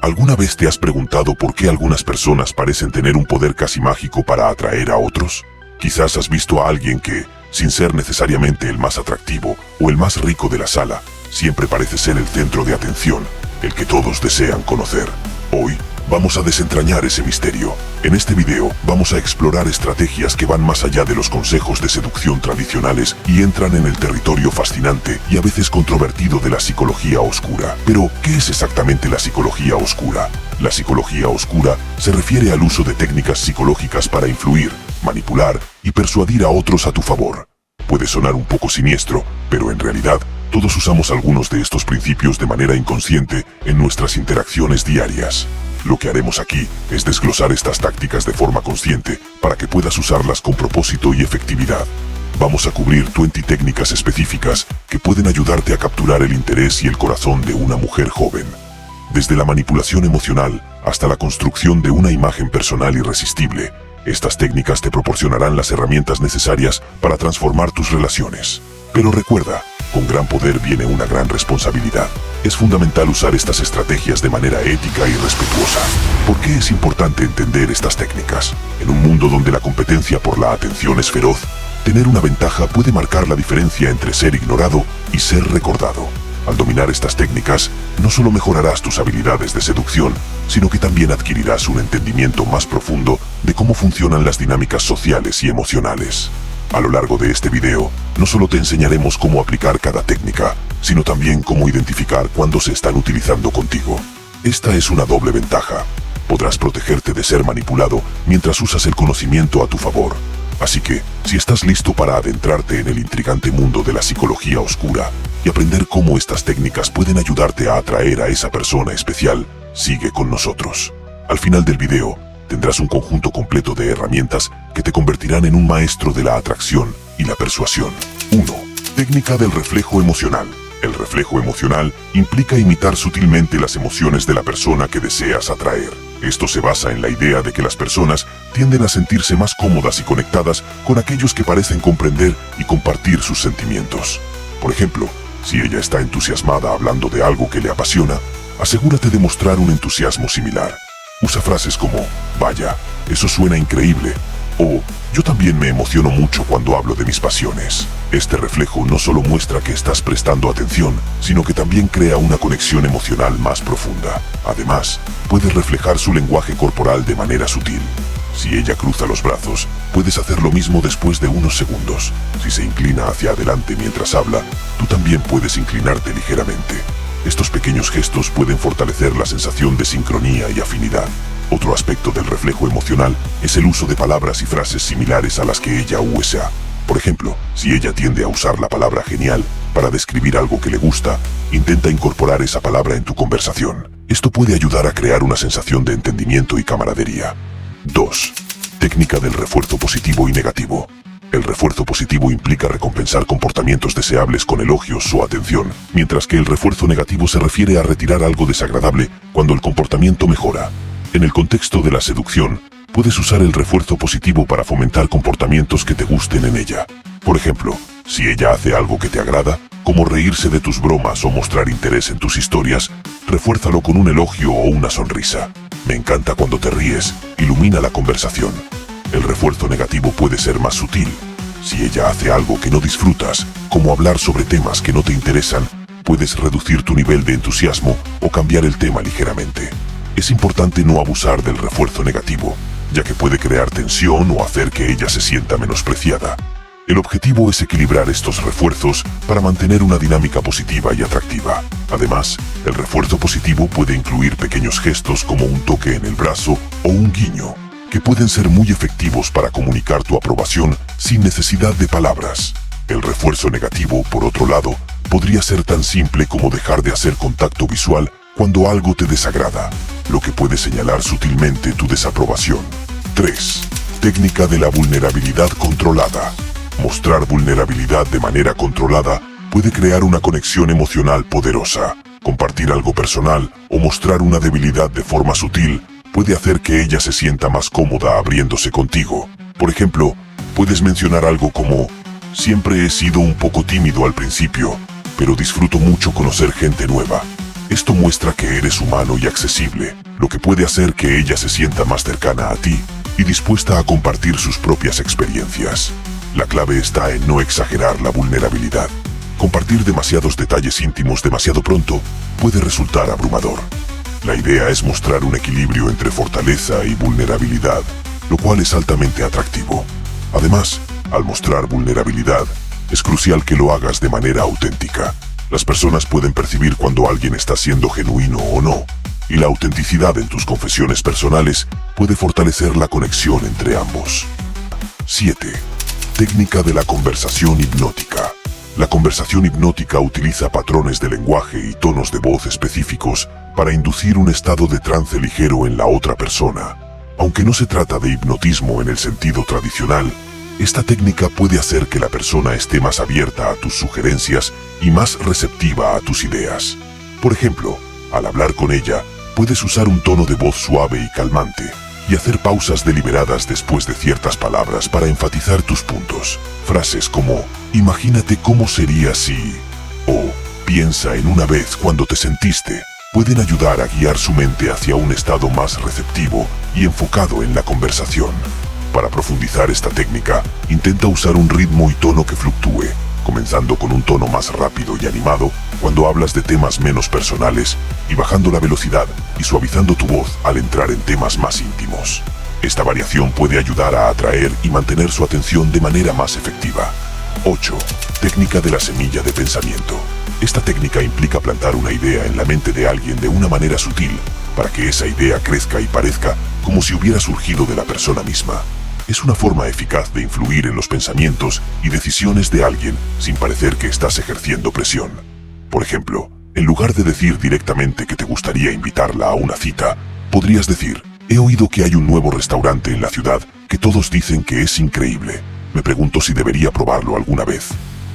¿Alguna vez te has preguntado por qué algunas personas parecen tener un poder casi mágico para atraer a otros? Quizás has visto a alguien que, sin ser necesariamente el más atractivo o el más rico de la sala, siempre parece ser el centro de atención, el que todos desean conocer. Hoy, vamos a desentrañar ese misterio. En este video, vamos a explorar estrategias que van más allá de los consejos de seducción tradicionales y entran en el territorio fascinante y a veces controvertido de la psicología oscura. Pero, ¿qué es exactamente la psicología oscura? La psicología oscura se refiere al uso de técnicas psicológicas para influir, manipular y persuadir a otros a tu favor. Puede sonar un poco siniestro, pero en realidad, todos usamos algunos de estos principios de manera inconsciente en nuestras interacciones diarias. Lo que haremos aquí es desglosar estas tácticas de forma consciente para que puedas usarlas con propósito y efectividad. Vamos a cubrir 20 técnicas específicas que pueden ayudarte a capturar el interés y el corazón de una mujer joven. Desde la manipulación emocional hasta la construcción de una imagen personal irresistible, estas técnicas te proporcionarán las herramientas necesarias para transformar tus relaciones. Pero recuerda, con gran poder viene una gran responsabilidad. Es fundamental usar estas estrategias de manera ética y respetuosa. ¿Por qué es importante entender estas técnicas? En un mundo donde la competencia por la atención es feroz, tener una ventaja puede marcar la diferencia entre ser ignorado y ser recordado. Al dominar estas técnicas, no solo mejorarás tus habilidades de seducción, sino que también adquirirás un entendimiento más profundo de cómo funcionan las dinámicas sociales y emocionales. A lo largo de este video, no solo te enseñaremos cómo aplicar cada técnica, sino también cómo identificar cuándo se están utilizando contigo. Esta es una doble ventaja. Podrás protegerte de ser manipulado mientras usas el conocimiento a tu favor. Así que, si estás listo para adentrarte en el intrigante mundo de la psicología oscura y aprender cómo estas técnicas pueden ayudarte a atraer a esa persona especial, sigue con nosotros. Al final del video, tendrás un conjunto completo de herramientas que te convertirán en un maestro de la atracción y la persuasión. 1. Técnica del reflejo emocional. El reflejo emocional implica imitar sutilmente las emociones de la persona que deseas atraer. Esto se basa en la idea de que las personas tienden a sentirse más cómodas y conectadas con aquellos que parecen comprender y compartir sus sentimientos. Por ejemplo, si ella está entusiasmada hablando de algo que le apasiona, asegúrate de mostrar un entusiasmo similar. Usa frases como, vaya, eso suena increíble, o yo también me emociono mucho cuando hablo de mis pasiones. Este reflejo no solo muestra que estás prestando atención, sino que también crea una conexión emocional más profunda. Además, puedes reflejar su lenguaje corporal de manera sutil. Si ella cruza los brazos, puedes hacer lo mismo después de unos segundos. Si se inclina hacia adelante mientras habla, tú también puedes inclinarte ligeramente. Estos pequeños gestos pueden fortalecer la sensación de sincronía y afinidad. Otro aspecto del reflejo emocional es el uso de palabras y frases similares a las que ella usa. Por ejemplo, si ella tiende a usar la palabra genial para describir algo que le gusta, intenta incorporar esa palabra en tu conversación. Esto puede ayudar a crear una sensación de entendimiento y camaradería. 2. Técnica del refuerzo positivo y negativo. El refuerzo positivo implica recompensar comportamientos deseables con elogios o atención, mientras que el refuerzo negativo se refiere a retirar algo desagradable cuando el comportamiento mejora. En el contexto de la seducción, puedes usar el refuerzo positivo para fomentar comportamientos que te gusten en ella. Por ejemplo, si ella hace algo que te agrada, como reírse de tus bromas o mostrar interés en tus historias, refuérzalo con un elogio o una sonrisa. Me encanta cuando te ríes, ilumina la conversación. El refuerzo negativo puede ser más sutil. Si ella hace algo que no disfrutas, como hablar sobre temas que no te interesan, puedes reducir tu nivel de entusiasmo o cambiar el tema ligeramente. Es importante no abusar del refuerzo negativo, ya que puede crear tensión o hacer que ella se sienta menospreciada. El objetivo es equilibrar estos refuerzos para mantener una dinámica positiva y atractiva. Además, el refuerzo positivo puede incluir pequeños gestos como un toque en el brazo o un guiño, que pueden ser muy efectivos para comunicar tu aprobación sin necesidad de palabras. El refuerzo negativo, por otro lado, podría ser tan simple como dejar de hacer contacto visual cuando algo te desagrada, lo que puede señalar sutilmente tu desaprobación. 3. Técnica de la vulnerabilidad controlada. Mostrar vulnerabilidad de manera controlada puede crear una conexión emocional poderosa. Compartir algo personal o mostrar una debilidad de forma sutil puede hacer que ella se sienta más cómoda abriéndose contigo. Por ejemplo, puedes mencionar algo como, siempre he sido un poco tímido al principio, pero disfruto mucho conocer gente nueva. Esto muestra que eres humano y accesible, lo que puede hacer que ella se sienta más cercana a ti y dispuesta a compartir sus propias experiencias. La clave está en no exagerar la vulnerabilidad. Compartir demasiados detalles íntimos demasiado pronto puede resultar abrumador. La idea es mostrar un equilibrio entre fortaleza y vulnerabilidad, lo cual es altamente atractivo. Además, al mostrar vulnerabilidad, es crucial que lo hagas de manera auténtica. Las personas pueden percibir cuando alguien está siendo genuino o no, y la autenticidad en tus confesiones personales puede fortalecer la conexión entre ambos. 7. Técnica de la conversación hipnótica. La conversación hipnótica utiliza patrones de lenguaje y tonos de voz específicos para inducir un estado de trance ligero en la otra persona. Aunque no se trata de hipnotismo en el sentido tradicional, esta técnica puede hacer que la persona esté más abierta a tus sugerencias y más receptiva a tus ideas. Por ejemplo, al hablar con ella, puedes usar un tono de voz suave y calmante, y hacer pausas deliberadas después de ciertas palabras para enfatizar tus puntos. Frases como, imagínate cómo sería si, o piensa en una vez cuando te sentiste, pueden ayudar a guiar su mente hacia un estado más receptivo y enfocado en la conversación. Para profundizar esta técnica, intenta usar un ritmo y tono que fluctúe, comenzando con un tono más rápido y animado cuando hablas de temas menos personales y bajando la velocidad y suavizando tu voz al entrar en temas más íntimos. Esta variación puede ayudar a atraer y mantener su atención de manera más efectiva. 8. Técnica de la semilla de pensamiento. Esta técnica implica plantar una idea en la mente de alguien de una manera sutil para que esa idea crezca y parezca como si hubiera surgido de la persona misma. Es una forma eficaz de influir en los pensamientos y decisiones de alguien sin parecer que estás ejerciendo presión. Por ejemplo, en lugar de decir directamente que te gustaría invitarla a una cita, podrías decir, he oído que hay un nuevo restaurante en la ciudad que todos dicen que es increíble. Me pregunto si debería probarlo alguna vez.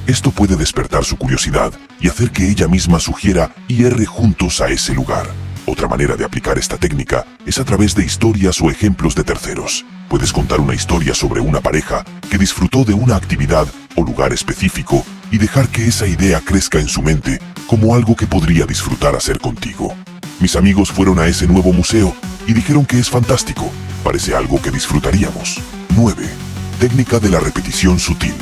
Esto puede despertar su curiosidad y hacer que ella misma sugiera ir juntos a ese lugar. Otra manera de aplicar esta técnica es a través de historias o ejemplos de terceros. Puedes contar una historia sobre una pareja que disfrutó de una actividad o lugar específico y dejar que esa idea crezca en su mente como algo que podría disfrutar hacer contigo. Mis amigos fueron a ese nuevo museo y dijeron que es fantástico. Parece algo que disfrutaríamos. 9. Técnica de la repetición sutil.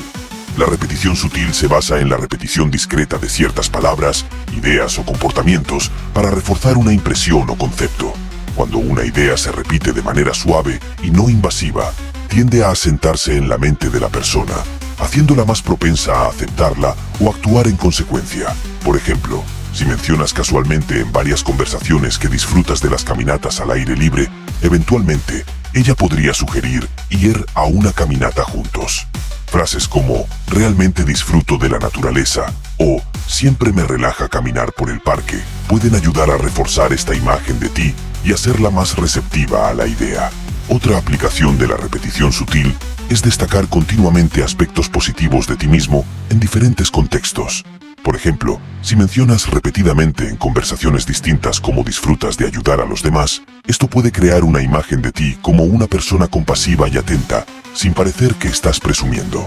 La repetición sutil se basa en la repetición discreta de ciertas palabras, ideas o comportamientos para reforzar una impresión o concepto. Cuando una idea se repite de manera suave y no invasiva, tiende a asentarse en la mente de la persona, haciéndola más propensa a aceptarla o actuar en consecuencia. Por ejemplo, si mencionas casualmente en varias conversaciones que disfrutas de las caminatas al aire libre, eventualmente ella podría sugerir ir a una caminata juntos. Frases como, realmente disfruto de la naturaleza, o siempre me relaja caminar por el parque, pueden ayudar a reforzar esta imagen de ti y hacerla más receptiva a la idea. Otra aplicación de la repetición sutil es destacar continuamente aspectos positivos de ti mismo en diferentes contextos. Por ejemplo, si mencionas repetidamente en conversaciones distintas cómo disfrutas de ayudar a los demás, esto puede crear una imagen de ti como una persona compasiva y atenta, sin parecer que estás presumiendo.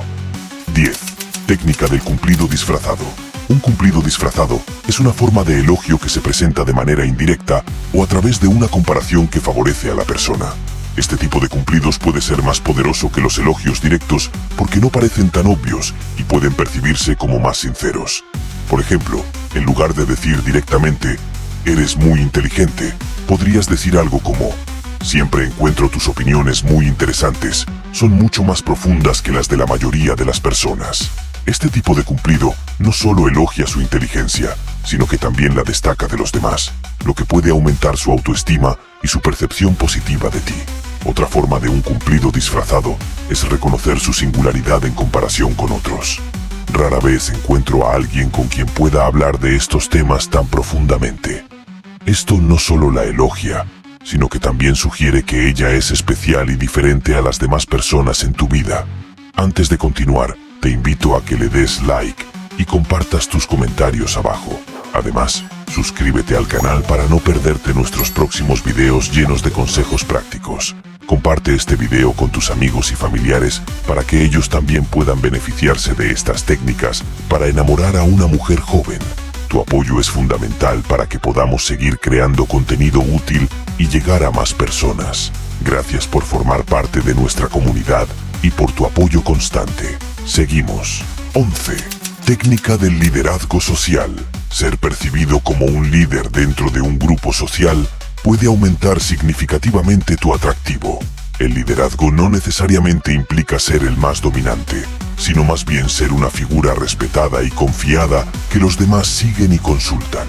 10. Técnica del cumplido disfrazado. Un cumplido disfrazado es una forma de elogio que se presenta de manera indirecta o a través de una comparación que favorece a la persona. Este tipo de cumplidos puede ser más poderoso que los elogios directos porque no parecen tan obvios y pueden percibirse como más sinceros. Por ejemplo, en lugar de decir directamente, eres muy inteligente, podrías decir algo como, siempre encuentro tus opiniones muy interesantes, son mucho más profundas que las de la mayoría de las personas. Este tipo de cumplido no solo elogia su inteligencia, sino que también la destaca de los demás, lo que puede aumentar su autoestima y su percepción positiva de ti. Otra forma de un cumplido disfrazado es reconocer su singularidad en comparación con otros. Rara vez encuentro a alguien con quien pueda hablar de estos temas tan profundamente. Esto no solo la elogia, sino que también sugiere que ella es especial y diferente a las demás personas en tu vida. Antes de continuar, te invito a que le des like y compartas tus comentarios abajo. Además, suscríbete al canal para no perderte nuestros próximos videos llenos de consejos prácticos. Comparte este video con tus amigos y familiares para que ellos también puedan beneficiarse de estas técnicas para enamorar a una mujer joven. tu apoyo es fundamental para que podamos seguir creando contenido útil y llegar a más personas. Gracias por formar parte de nuestra comunidad y por tu apoyo constante. Seguimos. 11. Técnica del liderazgo social. Ser percibido como un líder dentro de un grupo social puede aumentar significativamente tu atractivo. El liderazgo no necesariamente implica ser el más dominante, sino más bien ser una figura respetada y confiada que los demás siguen y consultan.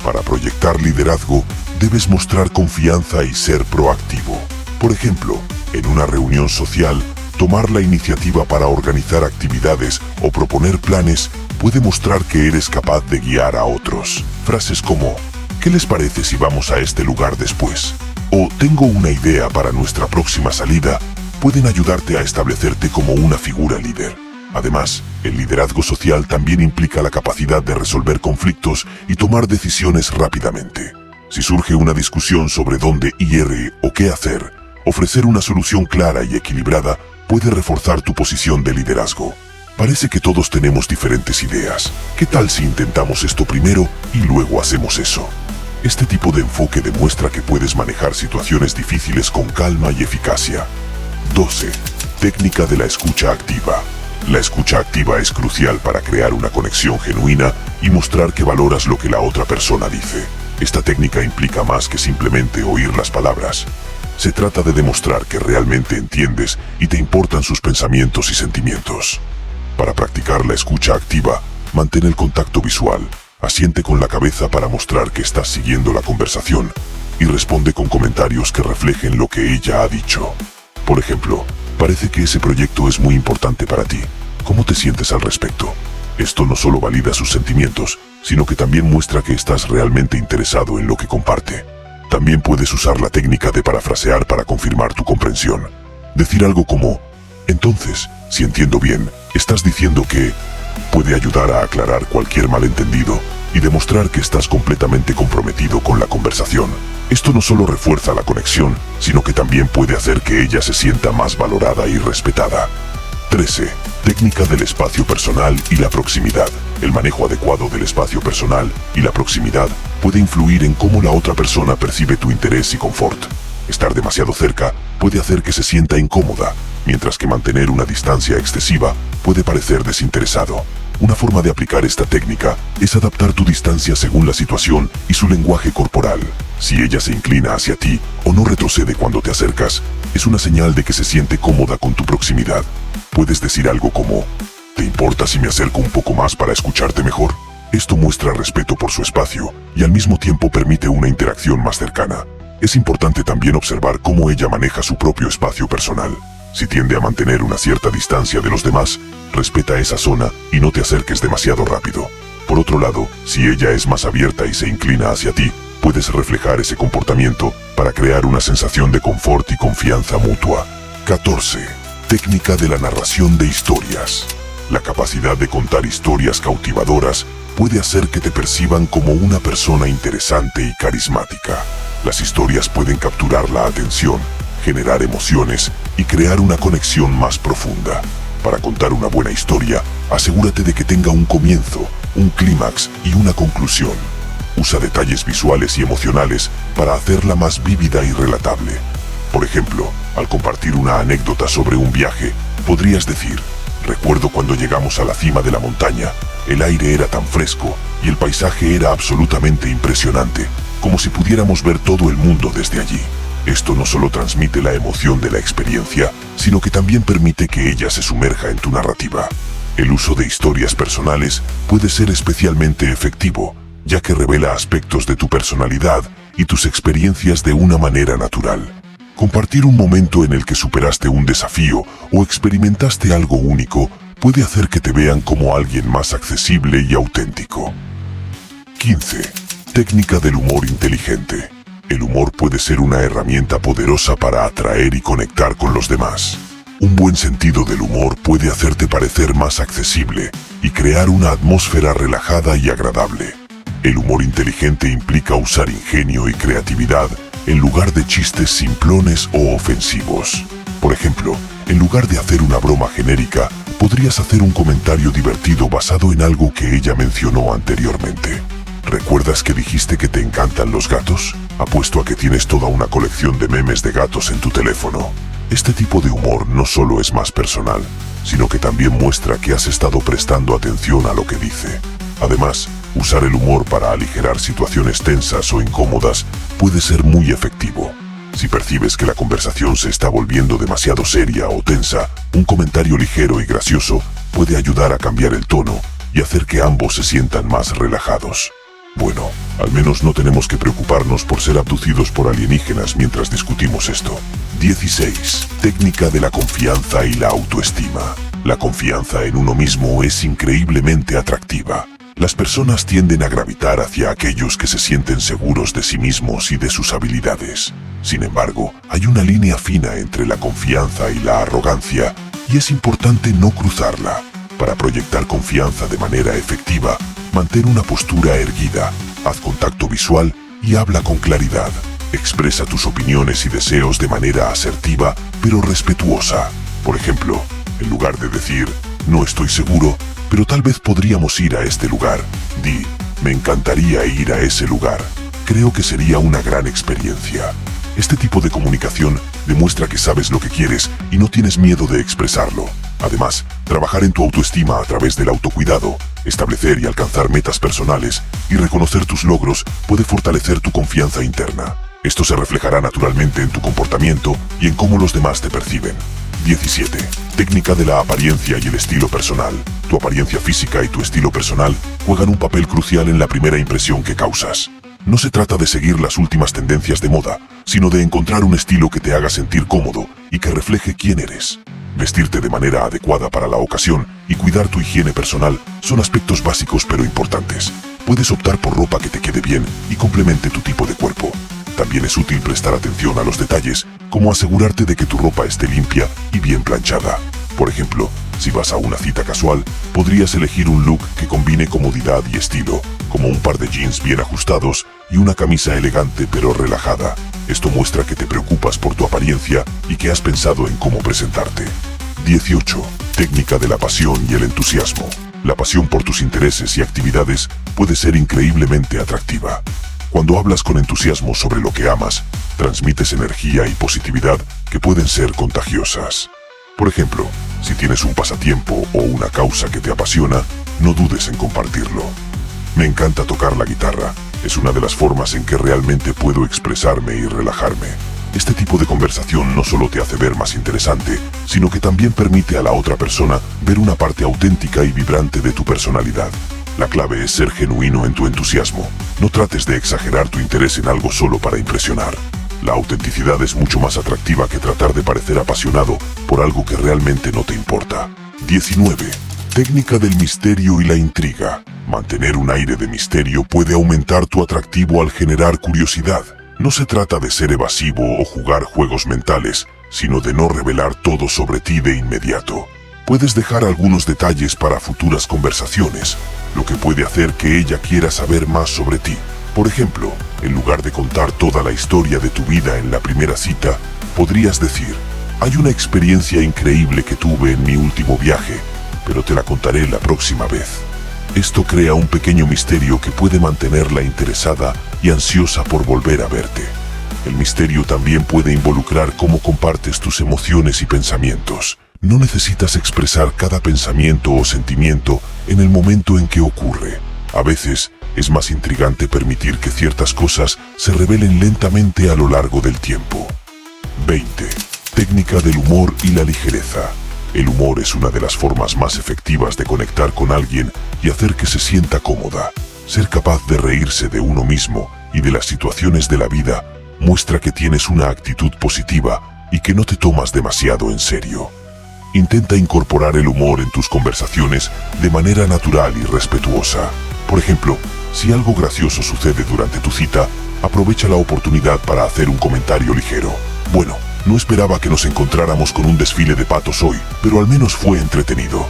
Para proyectar liderazgo, debes mostrar confianza y ser proactivo. Por ejemplo, en una reunión social, tomar la iniciativa para organizar actividades o proponer planes puede mostrar que eres capaz de guiar a otros. Frases como, ¿qué les parece si vamos a este lugar después? O tengo una idea para nuestra próxima salida, pueden ayudarte a establecerte como una figura líder. Además, el liderazgo social también implica la capacidad de resolver conflictos y tomar decisiones rápidamente. Si surge una discusión sobre dónde ir o qué hacer, ofrecer una solución clara y equilibrada puede reforzar tu posición de liderazgo. Parece que todos tenemos diferentes ideas. ¿Qué tal si intentamos esto primero y luego hacemos eso? Este tipo de enfoque demuestra que puedes manejar situaciones difíciles con calma y eficacia. 12. Técnica de la escucha activa. La escucha activa es crucial para crear una conexión genuina y mostrar que valoras lo que la otra persona dice. Esta técnica implica más que simplemente oír las palabras. Se trata de demostrar que realmente entiendes y te importan sus pensamientos y sentimientos. Para practicar la escucha activa, mantén el contacto visual. Asiente con la cabeza para mostrar que estás siguiendo la conversación y responde con comentarios que reflejen lo que ella ha dicho. Por ejemplo, parece que ese proyecto es muy importante para ti. ¿Cómo te sientes al respecto? Esto no solo valida sus sentimientos, sino que también muestra que estás realmente interesado en lo que comparte. También puedes usar la técnica de parafrasear para confirmar tu comprensión. Decir algo como, entonces, si entiendo bien, estás diciendo que... puede ayudar a aclarar cualquier malentendido y demostrar que estás completamente comprometido con la conversación. Esto no solo refuerza la conexión, sino que también puede hacer que ella se sienta más valorada y respetada. 13. Técnica del espacio personal y la proximidad. El manejo adecuado del espacio personal y la proximidad puede influir en cómo la otra persona percibe tu interés y confort. Estar demasiado cerca puede hacer que se sienta incómoda, mientras que mantener una distancia excesiva puede parecer desinteresado. Una forma de aplicar esta técnica es adaptar tu distancia según la situación y su lenguaje corporal. Si ella se inclina hacia ti o no retrocede cuando te acercas, es una señal de que se siente cómoda con tu proximidad. Puedes decir algo como, ¿te importa si me acerco un poco más para escucharte mejor? Esto muestra respeto por su espacio y al mismo tiempo permite una interacción más cercana. Es importante también observar cómo ella maneja su propio espacio personal. Si tiende a mantener una cierta distancia de los demás, respeta esa zona y no te acerques demasiado rápido. Por otro lado, si ella es más abierta y se inclina hacia ti, puedes reflejar ese comportamiento para crear una sensación de confort y confianza mutua. 14. Técnica de la narración de historias. La capacidad de contar historias cautivadoras puede hacer que te perciban como una persona interesante y carismática. Las historias pueden capturar la atención, generar emociones y crear una conexión más profunda. Para contar una buena historia, asegúrate de que tenga un comienzo, un clímax y una conclusión. Usa detalles visuales y emocionales para hacerla más vívida y relatable. Por ejemplo, al compartir una anécdota sobre un viaje, podrías decir, recuerdo cuando llegamos a la cima de la montaña, el aire era tan fresco y el paisaje era absolutamente impresionante, como si pudiéramos ver todo el mundo desde allí. Esto no solo transmite la emoción de la experiencia, sino que también permite que ella se sumerja en tu narrativa. El uso de historias personales puede ser especialmente efectivo, ya que revela aspectos de tu personalidad y tus experiencias de una manera natural. Compartir un momento en el que superaste un desafío o experimentaste algo único puede hacer que te vean como alguien más accesible y auténtico. 15. Técnica del humor inteligente. El humor puede ser una herramienta poderosa para atraer y conectar con los demás. Un buen sentido del humor puede hacerte parecer más accesible y crear una atmósfera relajada y agradable. El humor inteligente implica usar ingenio y creatividad en lugar de chistes simplones o ofensivos. Por ejemplo, en lugar de hacer una broma genérica, podrías hacer un comentario divertido basado en algo que ella mencionó anteriormente. ¿Recuerdas que dijiste que te encantan los gatos? Apuesto a que tienes toda una colección de memes de gatos en tu teléfono. Este tipo de humor no solo es más personal, sino que también muestra que has estado prestando atención a lo que dice. Además, usar el humor para aligerar situaciones tensas o incómodas puede ser muy efectivo. Si percibes que la conversación se está volviendo demasiado seria o tensa, un comentario ligero y gracioso puede ayudar a cambiar el tono y hacer que ambos se sientan más relajados. Bueno, al menos no tenemos que preocuparnos por ser abducidos por alienígenas mientras discutimos esto. 16. Técnica de la confianza y la autoestima. La confianza en uno mismo es increíblemente atractiva. Las personas tienden a gravitar hacia aquellos que se sienten seguros de sí mismos y de sus habilidades. Sin embargo, hay una línea fina entre la confianza y la arrogancia, y es importante no cruzarla. Para proyectar confianza de manera efectiva, mantén una postura erguida, haz contacto visual y habla con claridad. Expresa tus opiniones y deseos de manera asertiva, pero respetuosa. Por ejemplo, en lugar de decir, no estoy seguro, pero tal vez podríamos ir a este lugar, di, me encantaría ir a ese lugar. Creo que sería una gran experiencia. Este tipo de comunicación demuestra que sabes lo que quieres y no tienes miedo de expresarlo. Además, trabajar en tu autoestima a través del autocuidado, establecer y alcanzar metas personales y reconocer tus logros puede fortalecer tu confianza interna. Esto se reflejará naturalmente en tu comportamiento y en cómo los demás te perciben. 17. Técnica de la apariencia y el estilo personal. Tu apariencia física y tu estilo personal juegan un papel crucial en la primera impresión que causas. No se trata de seguir las últimas tendencias de moda, sino de encontrar un estilo que te haga sentir cómodo y que refleje quién eres. Vestirte de manera adecuada para la ocasión y cuidar tu higiene personal son aspectos básicos pero importantes. Puedes optar por ropa que te quede bien y complemente tu tipo de cuerpo. También es útil prestar atención a los detalles, como asegurarte de que tu ropa esté limpia y bien planchada. Por ejemplo, si vas a una cita casual, podrías elegir un look que combine comodidad y estilo, como un par de jeans bien ajustados y una camisa elegante pero relajada. Esto muestra que te preocupas por tu apariencia y que has pensado en cómo presentarte. 18. Técnica de la pasión y el entusiasmo. La pasión por tus intereses y actividades puede ser increíblemente atractiva. Cuando hablas con entusiasmo sobre lo que amas, transmites energía y positividad que pueden ser contagiosas. Por ejemplo, si tienes un pasatiempo o una causa que te apasiona, no dudes en compartirlo. Me encanta tocar la guitarra. Es una de las formas en que realmente puedo expresarme y relajarme. Este tipo de conversación no solo te hace ver más interesante, sino que también permite a la otra persona ver una parte auténtica y vibrante de tu personalidad. La clave es ser genuino en tu entusiasmo. No trates de exagerar tu interés en algo solo para impresionar. La autenticidad es mucho más atractiva que tratar de parecer apasionado por algo que realmente no te importa. 19. Técnica del misterio y la intriga. Mantener un aire de misterio puede aumentar tu atractivo al generar curiosidad. No se trata de ser evasivo o jugar juegos mentales, sino de no revelar todo sobre ti de inmediato. Puedes dejar algunos detalles para futuras conversaciones, lo que puede hacer que ella quiera saber más sobre ti. Por ejemplo, en lugar de contar toda la historia de tu vida en la primera cita, podrías decir, hay una experiencia increíble que tuve en mi último viaje, pero te la contaré la próxima vez. Esto crea un pequeño misterio que puede mantenerla interesada y ansiosa por volver a verte. El misterio también puede involucrar cómo compartes tus emociones y pensamientos. No necesitas expresar cada pensamiento o sentimiento en el momento en que ocurre. A veces, es más intrigante permitir que ciertas cosas se revelen lentamente a lo largo del tiempo. 20. Técnica del humor y la ligereza. El humor es una de las formas más efectivas de conectar con alguien y hacer que se sienta cómoda. Ser capaz de reírse de uno mismo y de las situaciones de la vida muestra que tienes una actitud positiva y que no te tomas demasiado en serio. Intenta incorporar el humor en tus conversaciones de manera natural y respetuosa. Por ejemplo, si algo gracioso sucede durante tu cita, aprovecha la oportunidad para hacer un comentario ligero. Bueno, no esperaba que nos encontráramos con un desfile de patos hoy, pero al menos fue entretenido.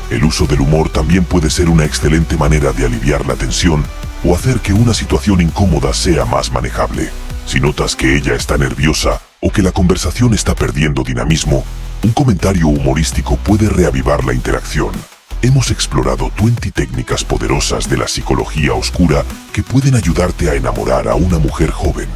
El uso del humor también puede ser una excelente manera de aliviar la tensión o hacer que una situación incómoda sea más manejable. Si notas que ella está nerviosa o que la conversación está perdiendo dinamismo, un comentario humorístico puede reavivar la interacción. hemos explorado 20 técnicas poderosas de la psicología oscura que pueden ayudarte a enamorar a una mujer joven.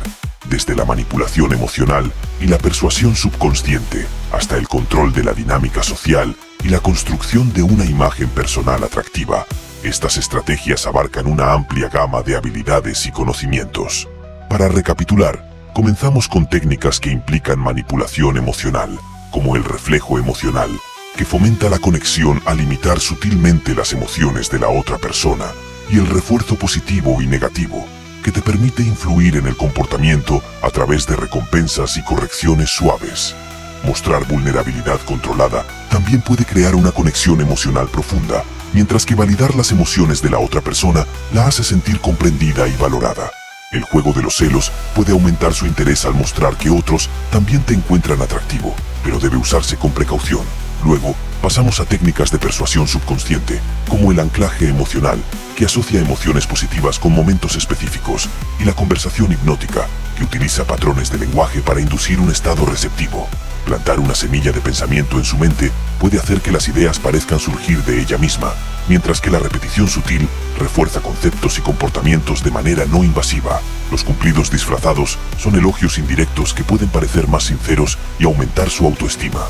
Desde la manipulación emocional y la persuasión subconsciente, hasta el control de la dinámica social y la construcción de una imagen personal atractiva. Estas estrategias abarcan una amplia gama de habilidades y conocimientos. Para recapitular, comenzamos con técnicas que implican manipulación emocional, como el reflejo emocional, que fomenta la conexión al imitar sutilmente las emociones de la otra persona, y el refuerzo positivo y negativo, que te permite influir en el comportamiento a través de recompensas y correcciones suaves. Mostrar vulnerabilidad controlada también puede crear una conexión emocional profunda, mientras que validar las emociones de la otra persona la hace sentir comprendida y valorada. El juego de los celos puede aumentar su interés al mostrar que otros también te encuentran atractivo, pero debe usarse con precaución. Luego, pasamos a técnicas de persuasión subconsciente, como el anclaje emocional, que asocia emociones positivas con momentos específicos, y la conversación hipnótica, que utiliza patrones de lenguaje para inducir un estado receptivo. Plantar una semilla de pensamiento en su mente puede hacer que las ideas parezcan surgir de ella misma, mientras que la repetición sutil refuerza conceptos y comportamientos de manera no invasiva. Los cumplidos disfrazados son elogios indirectos que pueden parecer más sinceros y aumentar su autoestima.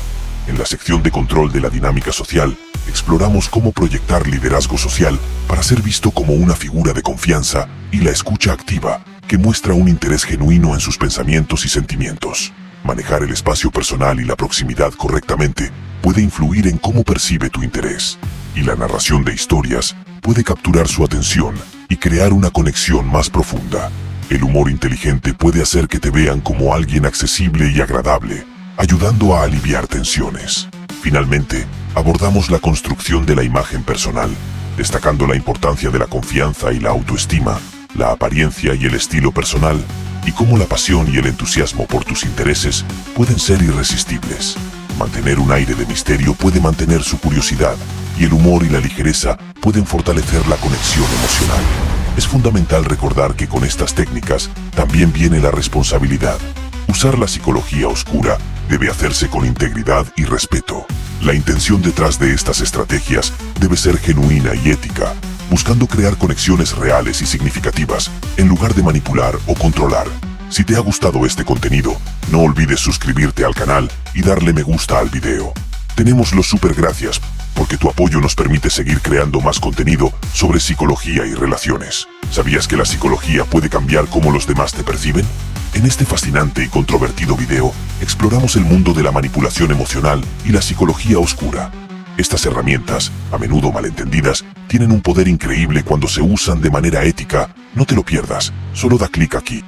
En la sección de control de la dinámica social, exploramos cómo proyectar liderazgo social para ser visto como una figura de confianza y la escucha activa, que muestra un interés genuino en sus pensamientos y sentimientos. Manejar el espacio personal y la proximidad correctamente puede influir en cómo percibe tu interés, y la narración de historias puede capturar su atención y crear una conexión más profunda. El humor inteligente puede hacer que te vean como alguien accesible y agradable, ayudando a aliviar tensiones. Finalmente, abordamos la construcción de la imagen personal, destacando la importancia de la confianza y la autoestima, la apariencia y el estilo personal, y cómo la pasión y el entusiasmo por tus intereses pueden ser irresistibles. Mantener un aire de misterio puede mantener su curiosidad, y el humor y la ligereza pueden fortalecer la conexión emocional. Es fundamental recordar que con estas técnicas también viene la responsabilidad. Usar la psicología oscura debe hacerse con integridad y respeto. La intención detrás de estas estrategias debe ser genuina y ética, buscando crear conexiones reales y significativas, en lugar de manipular o controlar. Si te ha gustado este contenido, no olvides suscribirte al canal y darle me gusta al video. Tenemos los super gracias, porque tu apoyo nos permite seguir creando más contenido sobre psicología y relaciones. ¿Sabías que la psicología puede cambiar cómo los demás te perciben? En este fascinante y controvertido video, exploramos el mundo de la manipulación emocional y la psicología oscura. Estas herramientas, a menudo malentendidas, tienen un poder increíble cuando se usan de manera ética. No te lo pierdas, solo da clic aquí.